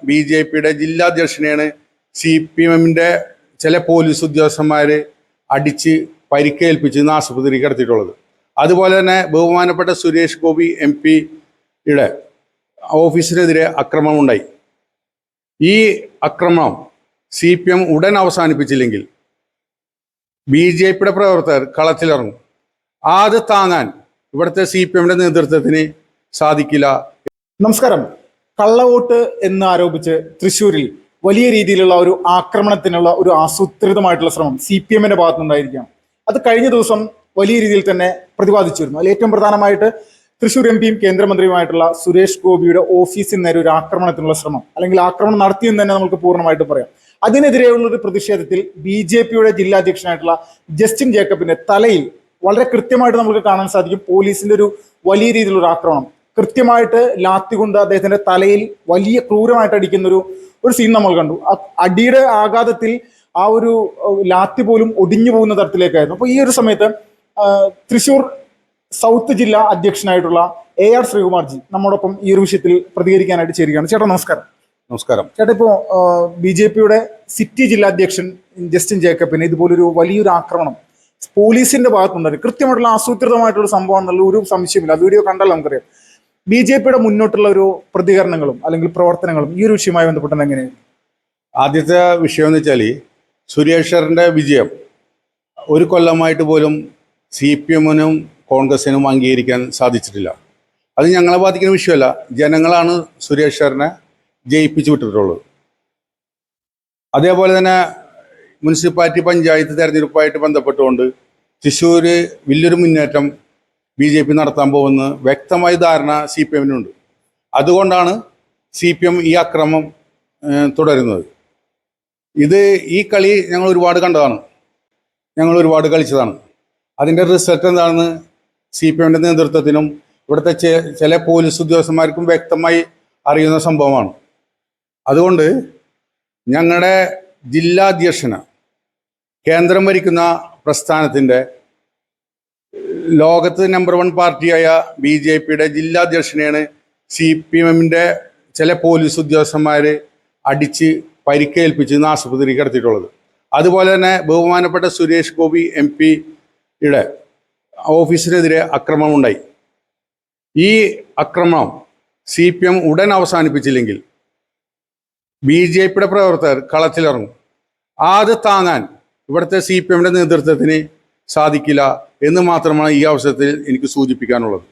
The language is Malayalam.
BJPയുടെ ജില്ലാ അധ്യക്ഷനെയാണ് CPM-ന്റെ ചില പോലീസ് ഉദ്യോഗസ്ഥന്മാർ അടിച്ച് പരിക്കേൽപ്പിച്ച് ആശുപത്രിയിൽ കിടത്തിയിട്ടുള്ളത്. അതുപോലെ തന്നെ ബഹുമാനപ്പെട്ട സുരേഷ് ഗോപി MP-യുടെ ഓഫീസിനെതിരെ ആക്രമണമുണ്ടായി. ഈ ആക്രമണം CPM ഉടൻ അവസാനിപ്പിച്ചില്ലെങ്കിൽ BJPയുടെ പ്രവർത്തകർ കളത്തിലിറങ്ങും. അത് താങ്ങാൻ ഇവിടുത്തെ CPM-ന്റെ നേതൃത്വത്തിന് സാധിക്കില്ല. നമസ്കാരം. കള്ളവോട്ട് എന്ന് ആരോപിച്ച് തൃശ്ശൂരിൽ വലിയ രീതിയിലുള്ള ഒരു ആക്രമണത്തിനുള്ള ഒരു ആസൂത്രിതമായിട്ടുള്ള ശ്രമം CPM-ന്റെ ഭാഗത്തുനിന്നുണ്ടായിരിക്കുകയാണ്. അത് കഴിഞ്ഞ ദിവസം വലിയ രീതിയിൽ തന്നെ പ്രതിപാദിച്ചിരുന്നു. അതിൽ ഏറ്റവും പ്രധാനമായിട്ട് തൃശ്ശൂർ MP-യും കേന്ദ്രമന്ത്രിയുമായിട്ടുള്ള സുരേഷ് ഗോപിയുടെ ഓഫീസിന് നേരെ ഒരു ആക്രമണത്തിനുള്ള ശ്രമം, അല്ലെങ്കിൽ ആക്രമണം നടത്തിയെന്ന് തന്നെ നമുക്ക് പൂർണ്ണമായിട്ട് പറയാം. അതിനെതിരെയുള്ള ഒരു പ്രതിഷേധത്തിൽ BJPയുടെ ജില്ലാ അധ്യക്ഷനായിട്ടുള്ള ജസ്റ്റിൻ ജേക്കബിന്റെ തലയിൽ വളരെ കൃത്യമായിട്ട് നമുക്ക് കാണാൻ സാധിക്കും പോലീസിന്റെ ഒരു വലിയ രീതിയിലുള്ള ആക്രമണം. കൃത്യമായിട്ട് ലാത്തി കൊണ്ട് അദ്ദേഹത്തിന്റെ തലയിൽ വലിയ ക്രൂരമായിട്ട് അടിക്കുന്ന ഒരു സീൻ നമ്മൾ കണ്ടു. അടിയുടെ ആഘാതത്തിൽ ആ ഒരു ലാത്തി പോലും ഒടിഞ്ഞു പോകുന്ന തരത്തിലേക്കായിരുന്നു. അപ്പോൾ ഈ ഒരു സമയത്ത് തൃശ്ശൂർ സൗത്ത് ജില്ലാ അധ്യക്ഷനായിട്ടുള്ള AR ശ്രീകുമാർജി നമ്മോടൊപ്പം ഈ ഒരു വിഷയത്തിൽ പ്രതികരിക്കാനായിട്ട് ചേരുകയാണ്. ചേട്ടാ നമസ്കാരം. നമസ്കാരം. ചേട്ടാ, ഇപ്പോൾ BJPയുടെ സിറ്റി ജില്ലാ അധ്യക്ഷൻ ജസ്റ്റിൻ ജേക്കബിന് ഇതുപോലൊരു വലിയൊരു ആക്രമണം പോലീസിന്റെ ഭാഗത്തുണ്ടായി. കൃത്യമായിട്ടുള്ള ആസൂത്രിതമായിട്ടുള്ള സംഭവം എന്നുള്ള ഒരു സംശയമില്ല. വീഡിയോ കണ്ടാൽ നമുക്കറിയാം. BJPയുടെ മുന്നോട്ടുള്ള ഒരു പ്രതികരണങ്ങളും അല്ലെങ്കിൽ പ്രവർത്തനങ്ങളും ഈ ഒരു വിഷയവുമായി ബന്ധപ്പെട്ടത് എങ്ങനെയാണ്? ആദ്യത്തെ വിഷയം എന്ന് വെച്ചാൽ സുരേഷറിൻ്റെ വിജയം ഒരു കൊല്ലമായിട്ട് പോലും CPM-നും കോൺഗ്രസിനും അംഗീകരിക്കാൻ സാധിച്ചിട്ടില്ല. അത് ഞങ്ങളെ ബാധിക്കുന്ന വിഷയമല്ല. ജനങ്ങളാണ് സുരേഷറിനെ ജയിപ്പിച്ചു വിട്ടിട്ടുള്ളത്. അതേപോലെ തന്നെ മുനിസിപ്പാലിറ്റി പഞ്ചായത്ത് തെരഞ്ഞെടുപ്പുമായിട്ട് ബന്ധപ്പെട്ടുകൊണ്ട് തൃശ്ശൂർ വലിയൊരു മുന്നേറ്റം BJP നടത്താൻ പോകുന്ന വ്യക്തമായ ധാരണ CPM-നുണ്ട്. അതുകൊണ്ടാണ് CPM ഈ അക്രമം തുടരുന്നത്. ഈ കളി ഞങ്ങൾ ഒരുപാട് കണ്ടതാണ്, ഞങ്ങൾ ഒരുപാട് കളിച്ചതാണ്. അതിൻ്റെ റിസൾട്ട് എന്താണെന്ന് CPM-ന്റെ നേതൃത്വത്തിനും ഇവിടുത്തെ ചില പോലീസ് ഉദ്യോഗസ്ഥന്മാർക്കും വ്യക്തമായി അറിയുന്ന സംഭവമാണ്. അതുകൊണ്ട് ഞങ്ങളുടെ ജില്ലാ അധ്യക്ഷന് കേന്ദ്രം ഭരിക്കുന്ന പ്രസ്ഥാനത്തിൻ്റെ ലോകത്ത് നമ്പർ 1 പാർട്ടിയായ BJPയുടെ ജില്ലാ അധ്യക്ഷനെയാണ് CPM-ന്റെ ചില പോലീസ് ഉദ്യോഗസ്ഥന്മാർ അടിച്ച് പരിക്കേൽപ്പിച്ച് ആശുപത്രിയിൽ കിടത്തിയിട്ടുള്ളത്. അതുപോലെ തന്നെ ബഹുമാനപ്പെട്ട സുരേഷ് ഗോപി MP-യുടെ ഓഫീസിനെതിരെ ആക്രമണമുണ്ടായി. ഈ ആക്രമണം CPM ഉടൻ അവസാനിപ്പിച്ചില്ലെങ്കിൽ BJPയുടെ പ്രവർത്തകർ കളത്തിലിറങ്ങും. അത് താങ്ങാൻ ഇവിടുത്തെ CPM-ന്റെ നേതൃത്വത്തിന് സാധിക്കില്ല എന്ന് മാത്രമാണ് ഈ അവസരത്തിൽ എനിക്ക് സൂചിപ്പിക്കാനുള്ളത്.